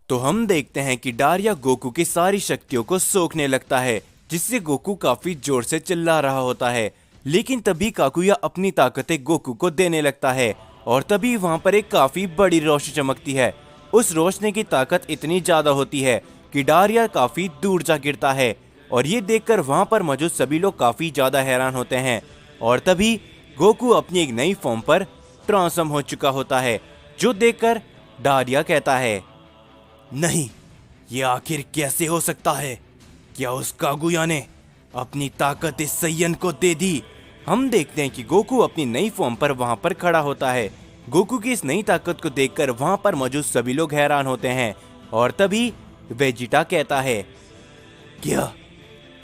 तो हम देखते हैं कि डारिया गोकू की सारी शक्तियों को सोखने लगता है, जिससे गोकू काफी जोर से चिल्ला रहा होता है। लेकिन तभी काकुया अपनी ताकतें गोकू को देने लगता है और तभी वहां पर एक काफी बड़ी रोशनी चमकती है। उस रोशनी की ताकत इतनी ज्यादा होती है कि डारिया काफी दूर जा गिरता है और ये देखकर वहां पर मौजूद सभी लोग काफी ज्यादा हैरान होते हैं। और तभी गोकू अपनी एक नई फॉर्म पर ट्रांसफॉर्म हो चुका होता है, जो देखकर डारिया कहता है, नहीं, ये आखिर कैसे हो सकता है? क्या उस कागुया ने अपनी ताकत इस सैयन को दे दी? हम देखते हैं कि गोकू अपनी नई फॉर्म पर वहां पर खड़ा होता है। गोकू की इस नई ताकत को देखकर वहां पर मौजूद सभी लोग हैरान होते हैं और तभी वेजिटा कहता है, क्या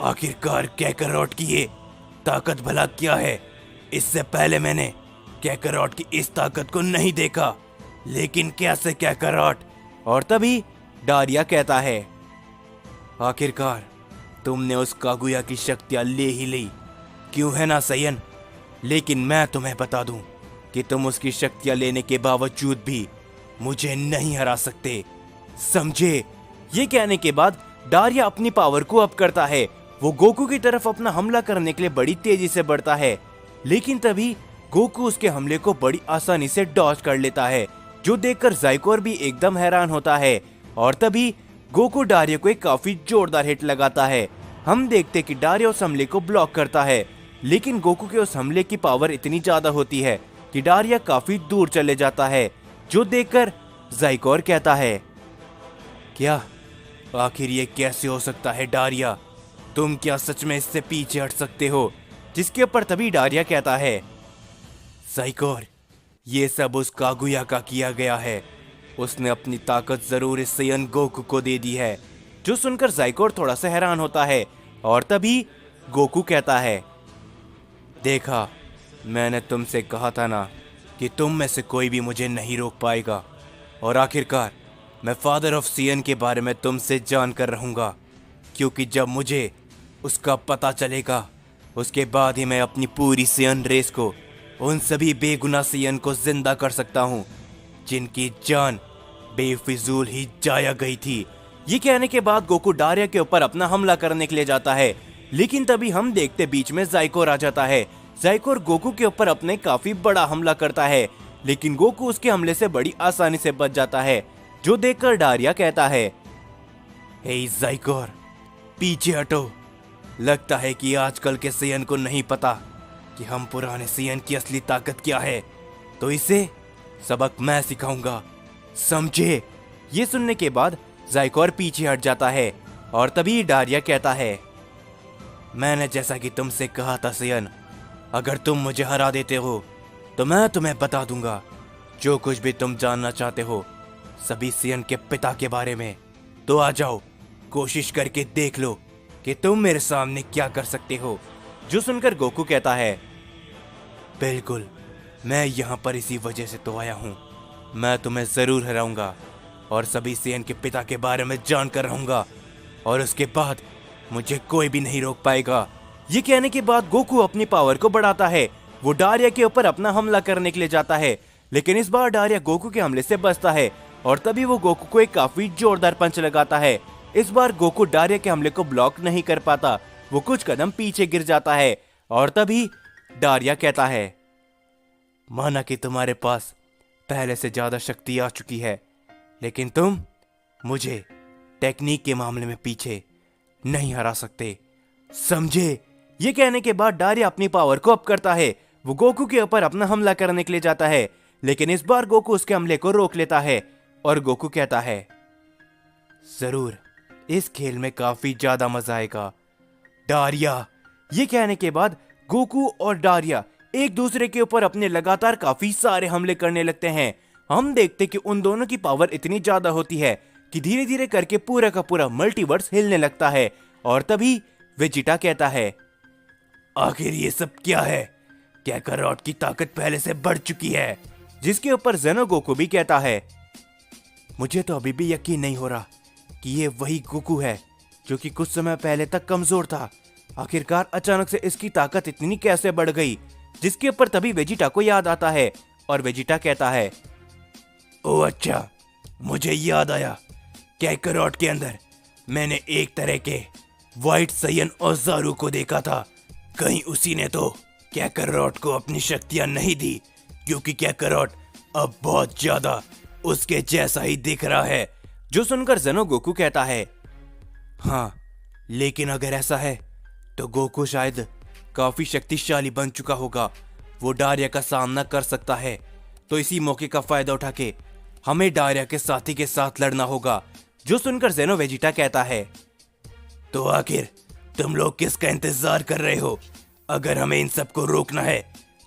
आखिरकार कैकरॉट की ये ताकत भला क्या है? इससे पहले मैंने कैकरॉट की इस ताकत को नहीं देखा, लेकिन कैसे कैकरॉट? और तभी डारिया कहता है, आखिरकार तुमने उस कागुया की शक्तियां ले ही ली, क्यों है ना सैयन? लेकिन मैं तुम्हें बता दूं कि तुम उसकी शक्तियां लेने के बावजूद भी मुझे नहीं हरा सकते, समझे? ये कहने के बाद डारिया अपनी पावर को अप करता है। वो गोकू की तरफ अपना हमला करने के लिए बड़ी तेजी से बढ़ता है, लेकिन तभी गोकू उसके हमले को बड़ी आसानी से डॉज कर लेता है, जो देखकर ज़ाइकोर भी एकदम हैरान होता है। और तभी गोकू डारिया को एक काफी जोरदार हिट लगाता है। हम देखते कि डारिया उस हमले को ब्लॉक करता है, लेकिन गोकू के उस हमले की पावर इतनी ज्यादा होती है कि डारिया काफी दूर चले जाता है, जो देखकर ज़ाइकोर कहता है, क्या आखिर ये कैसे हो सकता है डारिया? तुम क्या सच में इससे पीछे हट सकते हो? जिसके ऊपर तभी डारिया कहता है, ज़ाइकोर, ये सब उस कागुया का किया गया है। उसने अपनी ताकत जरूर इस सैयन गोकू को दे दी है। जो सुनकर ज़ाइकोर थोड़ा सा हैरान होता है और तभी गोकू कहता है, देखा, मैंने तुमसे कहा था ना कि तुम में से कोई भी मुझे नहीं रोक पाएगा। और आखिरकार मैं फादर ऑफ सियन के बारे में तुमसे जान कर रहूंगा, क्योंकि जब मुझे उसका पता चलेगा उसके बाद ही मैं अपनी पूरी सियन रेस को, उन सभी बेगुनाह सियन को जिंदा कर सकता हूँ जिनकी जान बेफिजूल ही जाया गई थी। ये कहने के बाद गोकू डारिया के ऊपर अपना हमला करने के लिए जाता है, लेकिन तभी हम देखते बीच में ज़ाइकोर आ जाता है। ज़ाइकोर गोकू के ऊपर अपने काफी बड़ा हमला करता है, लेकिन गोकू उसके हमले से बड़ी आसानी से बच जाता है, जो देखकर डारिया कहता है, हे ज़ाइकोर, पीछे हटो। लगता है कि आजकल के सैयन को नहीं पता कि हम पुराने सैयन की असली ताकत क्या है, तो इसे सबक मैं सिखाऊंगा, समझे? ये सुनने के बाद ज़ाइकोर पीछे हट जाता है और तभी डारिया कहता है, मैंने जैसा कि तुमसे कहा था सैयन, अगर तुम मुझे हरा देते हो तो मैं तुम्हें बता दूंगा जो कुछ भी तुम जानना चाहते हो सभी सैयन के पिता के बारे में। तो आ जाओ, कोशिश करके देख लो कि तुम मेरे सामने क्या कर सकते हो। जो सुनकर गोकू कहता है, बिल्कुल, मैं यहाँ पर इसी वजह से तो आया हूँ। मैं तुम्हें जरूर हराऊंगा और सभी सैयन के पिता के बारे में जानकर रहूंगा, और उसके बाद मुझे कोई भी नहीं रोक पाएगा। ये कहने के बाद गोकू अपनी पावर को बढ़ाता है। वो डारिया के ऊपर अपना हमला करने के लिए जाता है, लेकिन इस बार डारिया गोकू के हमले से बचता है और तभी वो गोकू को एक काफी जोरदार पंच लगाता है। इस बार गोकू डारिया के हमले को ब्लॉक नहीं कर पाता, वो कुछ कदम पीछे गिर जाता है और तभी डारिया कहता है, माना कि तुम्हारे पास पहले से ज्यादा शक्ति आ चुकी है, लेकिन तुम मुझे टेक्निक के मामले में पीछे नहीं हरा सकते, समझे? ये कहने के बाद डारिया अपनी पावर को अप करता है। वो गोकू के ऊपर अपना हमला करने के लिए जाता है, लेकिन इस बार गोकू उसके हमले को रोक लेता है और गोकू कहता है, जरूर इस खेल में काफी ज्यादा मजा आएगा डारिया। ये कहने के बाद गोकू और डारिया एक दूसरे के ऊपर अपने लगातार काफी सारे हमले करने लगते हैं। हम देखते कि उन दोनों की पावर इतनी ज्यादा होती है कि धीरे धीरे करके पूरा का पूरा मल्टीवर्स हिलने लगता है। और तभी वेजिटा कहता है, आखिर ये सब क्या है? कैकरॉट की ताकत पहले से बढ़ चुकी है। जिसके ऊपर जेनो गोकू भी कहता है, मुझे तो अभी भी यकीन नहीं हो रहा कि ये वही गोकू है जो कि कुछ समय पहले तक कमजोर था। आखिरकार अचानक से इसकी ताकत इतनी कैसे बढ़ गई? जिसके ऊपर तभी वेजिटा को याद आता है और वेजिटा कहता है, ओ अच्छा, मुझे याद आया कैकरॉट के अंदर मैंने एक तरह के व्हाइट सायन औजारू को देखा था। कहीं उसी ने तो कैकरॉट को अपनी शक्तियां नहीं दी, क्योंकि कैकरॉट अब बहुत ज्यादा उसके जैसा ही दिख रहा है। जो सुनकर ज़ेनो गोकू कहता है, हाँ, लेकिन अगर ऐसा है तो गोकू शायद काफी शक्तिशाली बन चुका होगा। वो डारिया का सामना कर सकता है, तो इसी मौके का फायदा उठा के हमें डारिया के साथी के साथ लड़ना होगा। जो सुनकर ज़ेनो वेजिटा कहता है, तो आखिर तुम लोग किसका इंतजार कर रहे हो? अगर हमें इन सबको रोकना है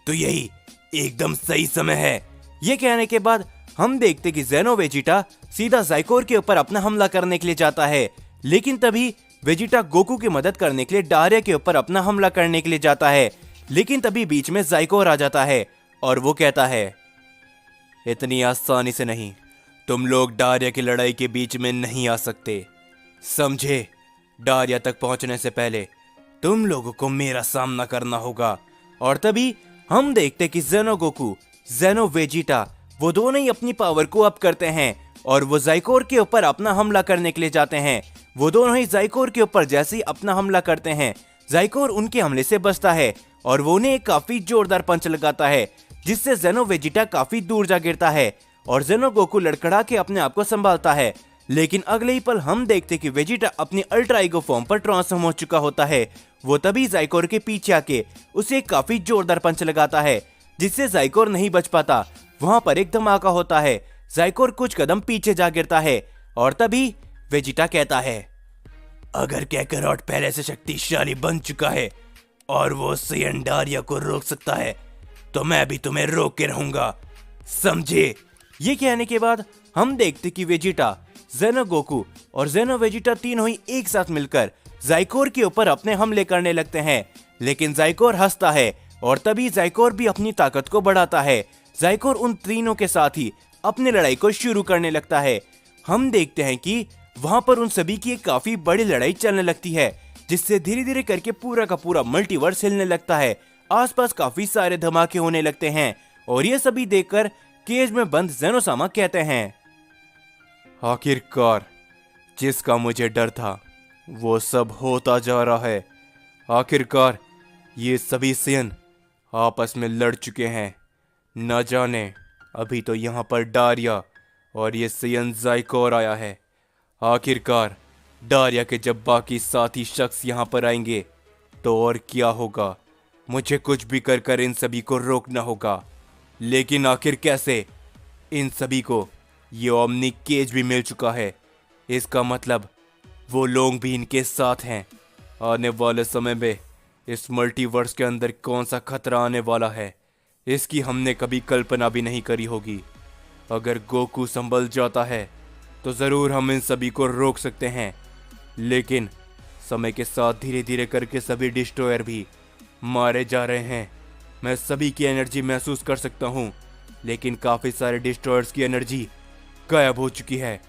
तो यही एकदम सही समय है। ये कहने के बाद हम देखते कि ज़ेनो वेजिटा सीधा ज़ाइकोर के ऊपर अपना हमला करने के लिए जाता है, लेकिन तभी वेजिटा गोकू की मदद करने के लिए डारिया के ऊपर अपना हमला करने के लिए जाता है। लेकिन तभी बीच में ज़ाइकोर आ जाता है और वो कहता है, इतनी आसानी से नहीं, तुम लोग डारिया की लड़ाई के बीच में नहीं आ सकते, समझे? डारिया तक पहुंचने से पहले तुम लोगों को मेरा सामना करना होगा। और तभी हम देखते कि ज़ेनो गोकू, ज़ेनो वेजिटा, वो दोनों ही अपनी पावर को अप करते हैं और वो ज़ाइकोर के ऊपर अपना हमला करने के लिए जाते हैं। वो दोनों ही ज़ाइकोर के ऊपर जैसे ही अपना हमला करते हैं, ज़ाइकोर उनके हमले से बचता है और वो उन्हें एक काफी जोरदार पंच लगाता है, जिससे ज़ेनो वेजिटा काफी दूर जा गिरता है और ज़ेनो गोकू लड़खड़ा के अपने आप को संभालता है। लेकिन अगले ही पल हम देखते कि वेजिटा अपनी अल्ट्रा ईगो फॉर्म पर ट्रांसफॉर्म हो चुका होता है। वो तभी ज़ाइकोर के पीछे आके उसे एक काफी जोरदार पंच लगाता है, जिससे ज़ाइकोर नहीं बच पाता। वहां पर एक धमाका होता है, ज़ाइकोर कुछ कदम पीछे जा गिरता है और तभी वेजिटा कहता है, अगर कैकरॉट पहले से शक्तिशाली बन चुका है और वो सायन डारिया को रोक सकता है, तो मैं भी तुम्हें रोक के रहूंगा, समझे? ये कहने के बाद हम देखते कि वेजिटा, ज़ेनो गोकू और ज़ेनो वेजिटा तीनों ही एक साथ मिलकर ज़ाइकोर के ऊपर अपने हमले करने लगते हैं। लेकिन ज़ाइकोर हंसता है और तभी ज़ाइकोर भी अपनी ताकत को बढ़ाता है। ज़ाइकोर उन तीनों के साथ ही अपनी लड़ाई को शुरू करने लगता है। हम देखते हैं कि वहां पर उन सभी की एक काफी बड़ी लड़ाई चलने लगती है, जिससे धीरे धीरे करके पूरा का पूरा मल्टीवर्स हिलने लगता है। आसपास काफी सारे धमाके होने लगते हैं और ये सभी देखकर केज में बंद ज़ेनोसामा कहते हैं, आखिरकार जिसका मुझे डर था वो सब होता जा रहा है। आखिरकार ये सभी सायन आपस में लड़ चुके हैं। न जाने अभी तो यहाँ पर डारिया और ये सायन ज़ाइकोर आया है। आखिरकार डारिया के जब बाकी साथी शख्स यहाँ पर आएंगे तो और क्या होगा? मुझे कुछ भी कर कर इन सभी को रोकना होगा। लेकिन आखिर कैसे? इन सभी को ये ओमनी केज भी मिल चुका है, इसका मतलब वो लोग भी इनके साथ हैं। आने वाले समय में इस मल्टीवर्स के अंदर कौन सा खतरा आने वाला है, इसकी हमने कभी कल्पना भी नहीं करी होगी। अगर गोकू संभल जाता है तो ज़रूर हम इन सभी को रोक सकते हैं, लेकिन समय के साथ धीरे धीरे करके सभी डिस्ट्रॉयर भी मारे जा रहे हैं। मैं सभी की एनर्जी महसूस कर सकता हूँ, लेकिन काफ़ी सारे डिस्ट्रॉयर्स की एनर्जी गायब हो चुकी है।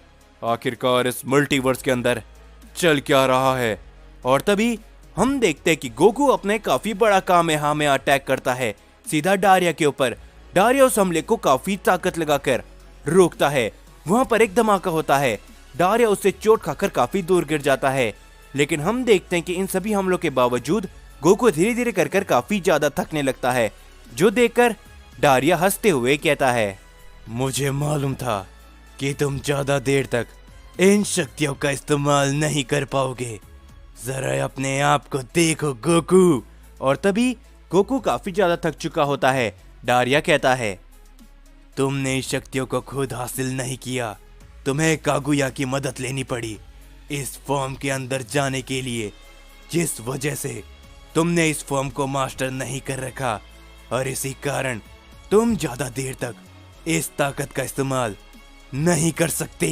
आखिरकार इस मल्टीवर्स के अंदर चल क्या रहा है? और तभी हम देखते हैं कि गोकू अपने काफ़ी बड़ा कामेहामेहा में अटैक करता है सीधा डारिया के ऊपर। डारिया उस हमले को काफ़ी ताकत लगाकर रोकता है। वहां पर एक धमाका होता है, डारिया उससे चोट खाकर काफ़ी दूर गिर जाता है। लेकिन हम देखते हैं कि इन सभी हमलों के बावजूद गोकू धीरे धीरे कर काफ़ी ज़्यादा थकने लगता है, जो देखकर डारिया हंसते हुए कहता है, मुझे मालूम था कि तुम ज़्यादा देर तक इन शक्तियों का इस्तेमाल नहीं कर पाओगे। जरा अपने आप को देखो गोकू। और तभी गोकू काफी ज्यादा थक चुका होता है। डारिया कहता है, तुमने इस शक्तियों को खुद हासिल नहीं किया, तुम्हें कागुया की मदद लेनी पड़ी इस फॉर्म के अंदर जाने के लिए, जिस वजह से तुमने इस फॉर्म को मास्टर नहीं कर रखा, और इसी कारण तुम ज्यादा देर तक इस ताकत का इस्तेमाल नहीं कर सकते।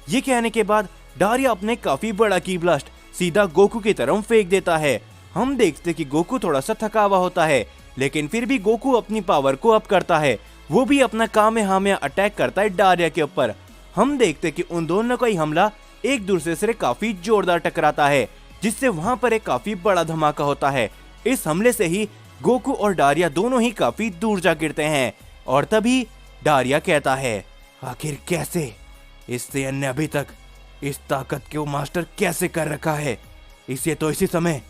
ये कहने के बाद डारिया अपने काफी बड़ा की ब्लास्ट सीधा गोकू की तरफ फेंक देता है। हम देखते कि गोकू थोड़ा सा थका हुआ होता है, लेकिन फिर भी गोकू अपनी पावर को अप करता है। वो भी अपना कामेहामेहा अटैक करता है डारिया के ऊपर। हम देखते कि उन दोनों का ही हमला एक दूसरे से काफी जोरदार टकराता है, जिससे वहां पर एक काफी बड़ा धमाका होता है। इस हमले से ही गोकू और डारिया दोनों ही काफी दूर जा गिरते हैं। और तभी डारिया कहता है, आखिर कैसे? इस सायन ने अभी तक इस ताकत को मास्टर कैसे कर रखा है? इसे तो इसी समय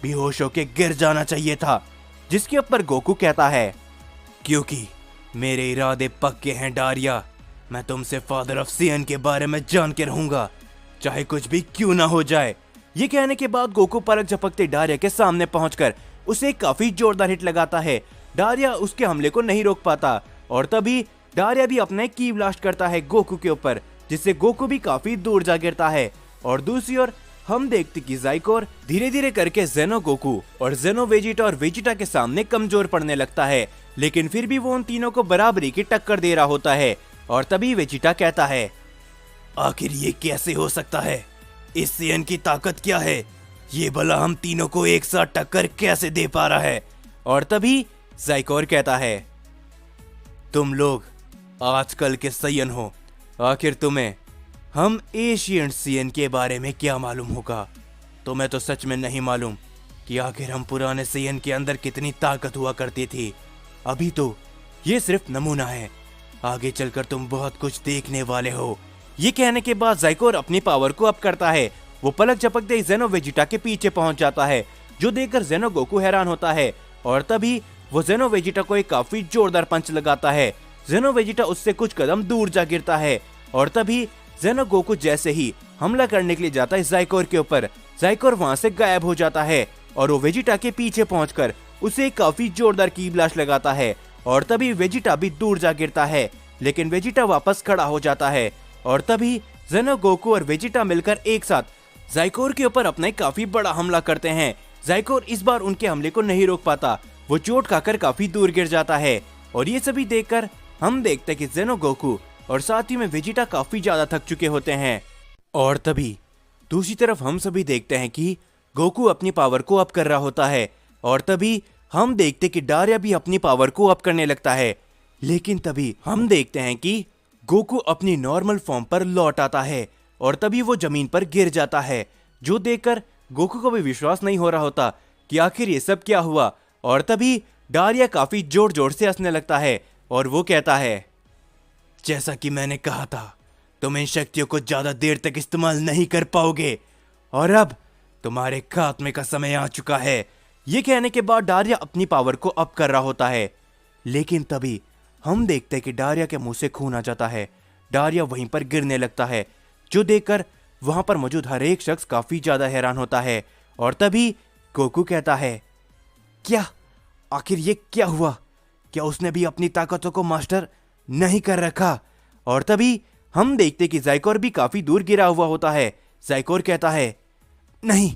बेहोश होके गिर जाना चाहिए था। जिसके ऊपर गोकू कहता है, क्योंकि मेरे इरादे पक्के हैं डारिया। मैं तुमसे फादर ऑफ सियन के बारे में जान के रहूंगा, चाहे कुछ भी क्यों ना हो जाए। ये कहने के बाद गोकू पलक झपकते डारिया के सामने पहुंचकर उसे काफी जोरदार हिट लगाता है। डारिया उसके हमले को नहीं रोक पाता और तभी डारिया भी अपना की ब्लास्ट करता है गोकू के ऊपर, जिससे गोकू भी काफी दूर जा गिरता है। और दूसरी ओर हम देखते कि ज़ाइकोर धीरे धीरे करके ज़ेनो गोकू और ज़ेनो वेजिटा और वेजिटा के सामने कमजोर पड़ने लगता है, लेकिन फिर भी वो उन तीनों को बराबरी की टक्कर दे रहा होता है। और तभी वेजिटा कहता है, आखिर ये कैसे हो सकता है? इस सियन की ताकत क्या है? ये भला हम तीनों को एक साथ टक्कर कैसे दे पा रहा है? और तभी ज़ाइकोर कहता है, तुम लोग आजकल के सियन हो, आखिर तुम्हें हम एशियन सियन के बारे में क्या मालूम होगा? तुम्हें तो सच में नहीं मालूम कि आखिर हम पुराने सियन के अंदर कितनी ताकत हुआ करती थी। अभी तो ये सिर्फ नमूना है, आगे चलकर तुम बहुत कुछ देखने वाले हो। ये कहने के बाद ज़ाइकोर अपनी पावर को अप करता है। वो पलक झपकते ही ज़ेनो वेजिटा के पीछे पहुंच जाता है, जो देखकर ज़ेनो गोकू हैरान होता है। और तभी वो ज़ेनो वेजिटा को एक काफी जोरदार पंच लगाता है। ज़ेनो वेजिटा उससे कुछ कदम दूर जा गिरता है। और तभी ज़ेनो गोकू जैसे ही हमला करने के लिए जाता है ज़ाइकोर के ऊपर, ज़ाइकोर वहां से गायब हो जाता है और वो वेजिटा के पीछे पहुंचकर उसे काफी जोरदार की ब्लास्ट लगाता है। और तभी वेजिटा भी दूर जा गिरता है, लेकिन वेजिटा वापस खड़ा हो जाता है। और तभी ज़ेनो गोकू और वेजिटा मिलकर एक साथ ज़ाइकोर के ऊपर अपना काफी बड़ा हमला करते हैं। ज़ाइकोर इस बार उनके हमले को नहीं रोक पाता, वो चोट खाकर काफी दूर गिर जाता है। और ये सभी देखकर हम देखते हैं कि ज़ेनो गोकू और साथ ही में वेजिटा काफी ज्यादा थक चुके होते हैं। और तभी दूसरी तरफ हम सभी देखते हैं कि गोकू अपनी पावर को अप कर रहा होता है। और तभी हम देखते कि डारिया भी अपनी पावर को अप करने लगता है, लेकिन तभी हम देखते हैं कि गोकू अपनी नॉर्मल फॉर्म पर लौट आता है और तभी वो जमीन पर गिर जाता है, जो देखकर गोकू को भी विश्वास नहीं हो रहा होता कि आखिर ये सब क्या हुआ। और तभी डारिया काफी जोर जोर से हंसने लगता है और वो कहता है, जैसा कि मैंने कहा था, तुम इन शक्तियों को ज्यादा देर तक इस्तेमाल नहीं कर पाओगे और अब तुम्हारे खात्मे का समय आ चुका है। ये कहने के बाद डारिया अपनी पावर को अप कर रहा होता है, लेकिन तभी हम देखते हैं कि डारिया के मुंह से खून आ जाता है। डारिया वहीं पर गिरने लगता है, जो देखकर वहां पर मौजूद हर एक शख्स काफी ज्यादा हैरान होता है। और तभी गोकू कहता है, क्या आखिर ये क्या हुआ? क्या उसने भी अपनी ताकतों को मास्टर नहीं कर रखा? और तभी हम देखते कि ज़ाइकोर भी काफी दूर गिरा हुआ होता है। ज़ाइकोर कहता है, नहीं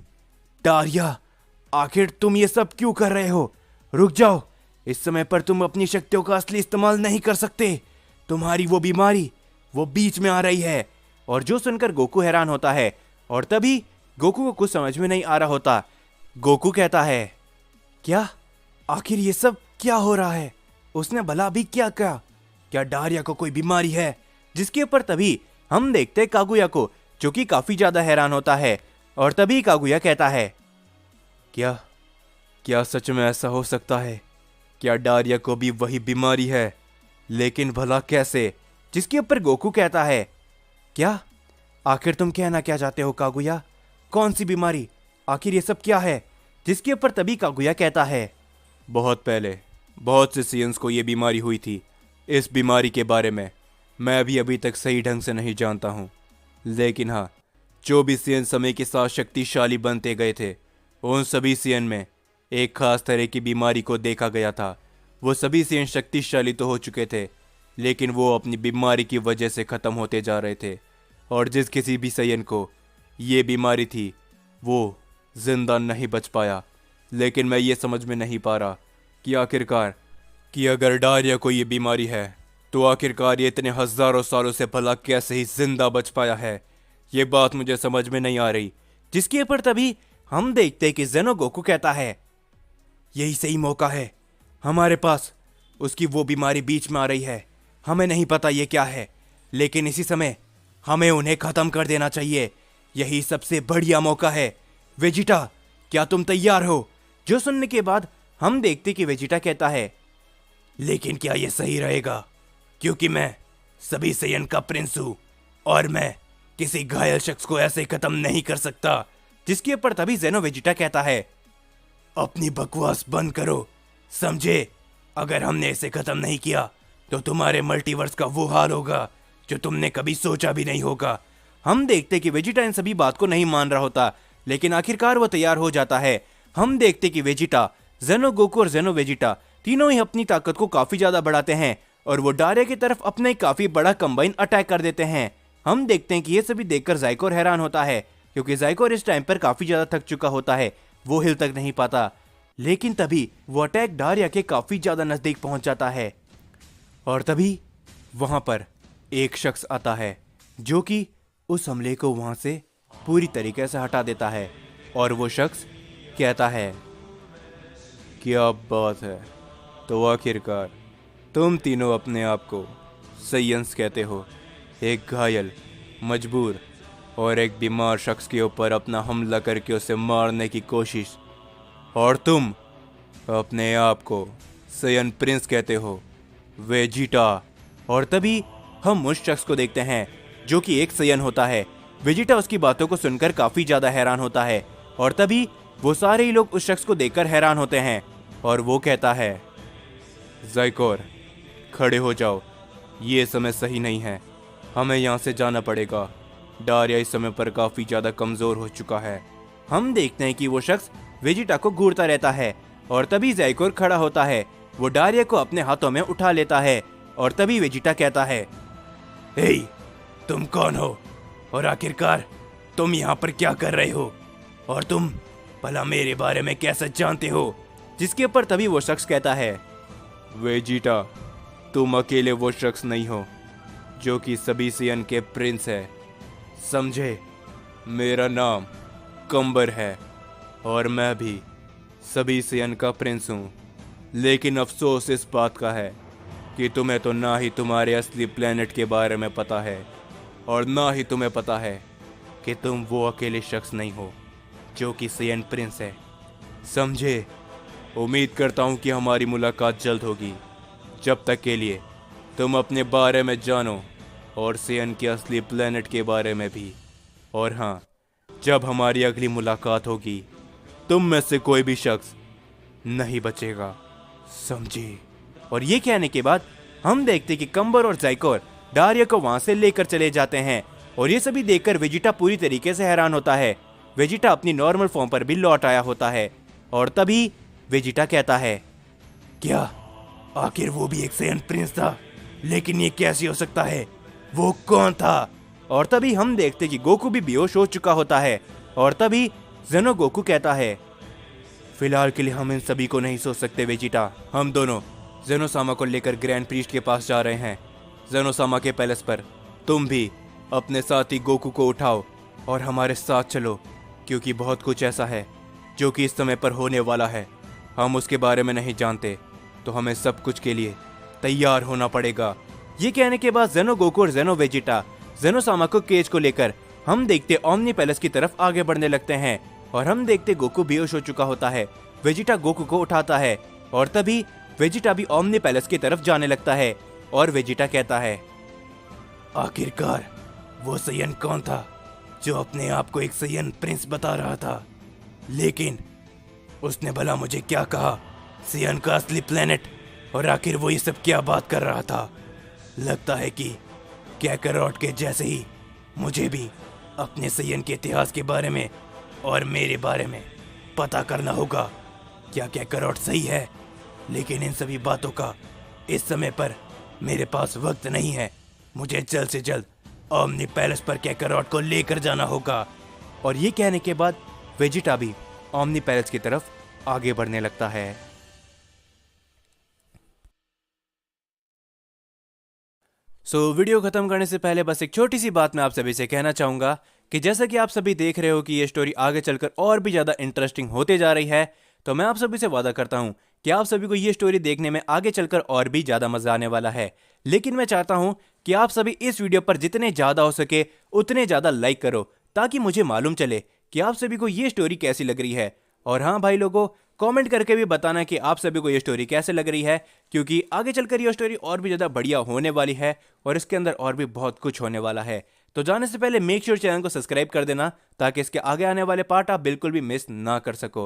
डारिया, आखिर तुम ये सब क्यों कर रहे हो? रुक जाओ, इस समय पर तुम अपनी शक्तियों का असली इस्तेमाल नहीं कर सकते। तुम्हारी वो बीमारी वो बीच में आ रही है। और जो सुनकर गोकू हैरान होता है और तभी गोकू को कुछ समझ में नहीं आ रहा होता। गोकू कहता है, क्या आखिर ये सब क्या हो रहा है? उसने भला भी क्या कहा? क्या डारिया को कोई बीमारी है? जिसके ऊपर तभी हम देखते कागुया को, जो कि काफी ज्यादा हैरान होता है। और तभी कागुया कहता है, क्या क्या सच में ऐसा हो सकता है? क्या डारिया को भी वही बीमारी है? लेकिन भला कैसे? जिसके ऊपर गोकू कहता है, क्या आखिर तुम कहना क्या चाहते हो कागुया? कौन सी बीमारी? आखिर ये सब क्या है? जिसके ऊपर तभी कागुया कहता है, बहुत पहले बहुत से सियंस को ये बीमारी हुई थी। इस बीमारी के बारे में मैं भी अभी तक सही ढंग से नहीं जानता हूँ, लेकिन हाँ, जो भी सियन समय के साथ शक्तिशाली बनते गए थे, उन सभी सियन में एक खास तरह की बीमारी को देखा गया था। वो सभी सियन शक्तिशाली तो हो चुके थे, लेकिन वो अपनी बीमारी की वजह से ख़त्म होते जा रहे थे। और जिस किसी भी सियन को ये बीमारी थी, वो जिंदा नहीं बच पाया। लेकिन मैं ये समझ में नहीं पा रहा कि आखिरकार कि अगर डारिया को ये बीमारी है, तो आखिरकार ये इतने हजारों सालों से भला कैसे ही जिंदा बच पाया है? ये बात मुझे समझ में नहीं आ रही। जिसके ऊपर तभी हम देखते हैं कि ज़ेनो गोकू कहता है, यही सही मौका है हमारे पास। उसकी वो बीमारी बीच में आ रही है, हमें नहीं पता ये क्या है, लेकिन इसी समय हमें उन्हें खत्म कर देना चाहिए। यही सबसे बढ़िया मौका है। वेजिटा, क्या तुम तैयार हो? जो सुनने के बाद हम देखते कि वेजिटा कहता है, लेकिन क्या ये सही रहेगा? क्योंकि मैं सभी सैयन का प्रिंस हूं और मैं किसी घायल शख्स को ऐसे खत्म नहीं कर सकता। जिसके ऊपर तभी जेनो वेजिटा कहता है, अपनी बकवास बंद करो, समझे? अगर हमने इसे खत्म नहीं किया तो तुम्हारे मल्टीवर्स का वो हाल होगा जो तुमने कभी सोचा भी नहीं होगा। हम देखते कि वेजिटा इन सभी बात को नहीं मान रहा होता, लेकिन आखिरकार वो तैयार हो जाता है। हम देखते कि वेजिटा, जेनो गोकू और जेनो वेजिटा तीनों ही अपनी ताकत को काफी ज्यादा बढ़ाते हैं और वो डारिया की तरफ अपना एक काफी बड़ा कंबाइन अटैक कर देते हैं। हम देखते हैं कि ये सभी देखकर ज़ाइकोर हैरान होता है, क्योंकि ज़ाइकोर इस टाइम पर काफी ज्यादा थक चुका होता है, वो हिल तक नहीं पाता। लेकिन तभी वो अटैक डारिया के काफी ज्यादा नजदीक पहुंच जाता है और तभी वहां पर एक शख्स आता है जो कि उस हमले को वहां से पूरी तरीके से हटा देता है। और वो शख्स कहता है, क्या बात है, तो आखिरकार तुम तीनों अपने आप को साइंस कहते हो। एक घायल, मजबूर और एक बीमार शख्स के ऊपर अपना हमला करके उसे मारने की कोशिश, और तुम अपने आप को सायन प्रिंस कहते हो, वेजिटा। और तभी हम उस शख्स को देखते हैं जो कि एक सायन होता है। वेजिटा उसकी बातों को सुनकर काफी ज्यादा हैरान होता है और तभी वो सारे ही लोग उस शख्स को देखकर हैरान होते हैं और वो कहता है, ज़ाइकोर खड़े हो जाओ, ये समय सही नहीं है, हमें यहाँ से जाना पड़ेगा। डारिया इस समय पर काफी ज्यादा कमजोर हो चुका है। हम देखते हैं कि वो शख्स वेजिटा को घूरता रहता है और तभी ज़ाइकोर खड़ा होता है। वो डारिया को अपने हाथों में उठा लेता है और तभी वेजिटा कहता है, हे, तुम कौन हो और आखिरकार तुम यहाँ पर क्या कर रहे हो, और तुम भला मेरे बारे में कैसे जानते हो? जिसके ऊपर तभी वो शख्स कहता है, वेजिटा, तुम अकेले वो शख्स नहीं हो जो कि सभी सायन के प्रिंस है, समझे? मेरा नाम कंबर है और मैं भी सभी सायन का प्रिंस हूँ। लेकिन अफसोस इस बात का है कि तुम्हें तो ना ही तुम्हारे असली प्लेनेट के बारे में पता है और ना ही तुम्हें पता है कि तुम वो अकेले शख्स नहीं हो जो कि सायन प्रिंस है, समझे? उम्मीद करता हूँ कि हमारी मुलाकात जल्द होगी। जब तक के लिए तुम अपने बारे में जानो और सायन के असली प्लेनेट के बारे में भी। और हाँ, जब हमारी अगली मुलाकात होगी तुम में से कोई भी शख्स नहीं बचेगा, समझे? और ये कहने के बाद हम देखते कि कंबर और ज़ाइकोर डारिया को वहां से लेकर चले जाते हैं और ये सभी देखकर वेजिटा पूरी तरीके से हैरान होता है। वेजिटा अपनी नॉर्मल फॉर्म पर भी लौट आया होता है और तभी वेजिटा कहता है, क्या आखिर वो भी एक सायन प्रिंस था? लेकिन ये कैसे हो सकता है? वो कौन था? और तभी हम देखते कि गोकू भी बेहोश हो चुका होता है और तभी जेनो गोकू कहता है, फिलहाल के लिए हम इन सभी को नहीं सोच सकते वेजिटा। हम दोनों जेनोसामा को लेकर ग्रैंड प्रीस्ट के पास जा रहे हैं, जेनोसामा के पैलेस पर। तुम भी अपने साथी गोकू को उठाओ और हमारे साथ चलो, क्योंकि बहुत कुछ ऐसा है जो कि इस समय पर होने वाला है। हम उसके बारे में नहीं जानते, तो हमें सब कुछ के लिए तैयार होना पड़ेगा। ये कहने के बाद जेनो गोकू और जेनो वेजिटा जेनोसामा को केज को लेकर हम देखते ओमनी पैलेस की तरफ आगे बढ़ने लगते हैं और हम देखते गोकू बेहोश हो चुका होता है। वेजिटा गोकू को उठाता है और तभी वेजिटा भी ओमनी पैलेस की तरफ जाने लगता है और वेजिटा कहता है, आखिरकार वो सायन कौन था जो अपने आप को एक सायन प्रिंस बता रहा था? लेकिन उसने भला मुझे क्या कहा, सायन का असली प्लेनेट? और आखिर वो ये सब क्या बात कर रहा था? लगता है कि कैकरॉट के जैसे ही मुझे भी अपने सायन के इतिहास के बारे में और मेरे बारे में पता करना होगा। क्या कैकरॉट सही है? लेकिन इन सभी बातों का इस समय पर मेरे पास वक्त नहीं है। मुझे जल्द से जल्द ओमनी पैलेस पर कैकरॉट को लेकर जाना होगा। और ये कहने के बाद वेजिटा भी ओमनी पैलेस की तरफ आगे बढ़ने लगता है। वीडियो खत्म करने से पहले बस एक छोटी सी बात मैं आप सभी से कहना चाहूंगा कि जैसा कि आप सभी देख रहे हो कि ये स्टोरी आगे चलकर और भी ज्यादा इंटरेस्टिंग होते जा रही है, तो मैं आप सभी से वादा करता हूं कि आप सभी को ये स्टोरी देखने में आगे चलकर और भी ज्यादा मजा आने वाला है। लेकिन मैं चाहता हूं कि आप सभी इस वीडियो पर जितने ज्यादा हो सके उतने ज्यादा लाइक करो, ताकि मुझे मालूम चले कि आप सभी को ये स्टोरी कैसी लग रही है। और हाँ भाई लोगों, कमेंट करके भी बताना कि आप सभी को ये स्टोरी कैसे लग रही है, क्योंकि आगे चलकर ये स्टोरी और भी ज़्यादा बढ़िया होने वाली है और इसके अंदर और भी बहुत कुछ होने वाला है। तो जाने से पहले मेक श्योर चैनल को सब्सक्राइब कर देना ताकि इसके आगे आने वाले पार्ट आप बिल्कुल भी मिस ना कर सको।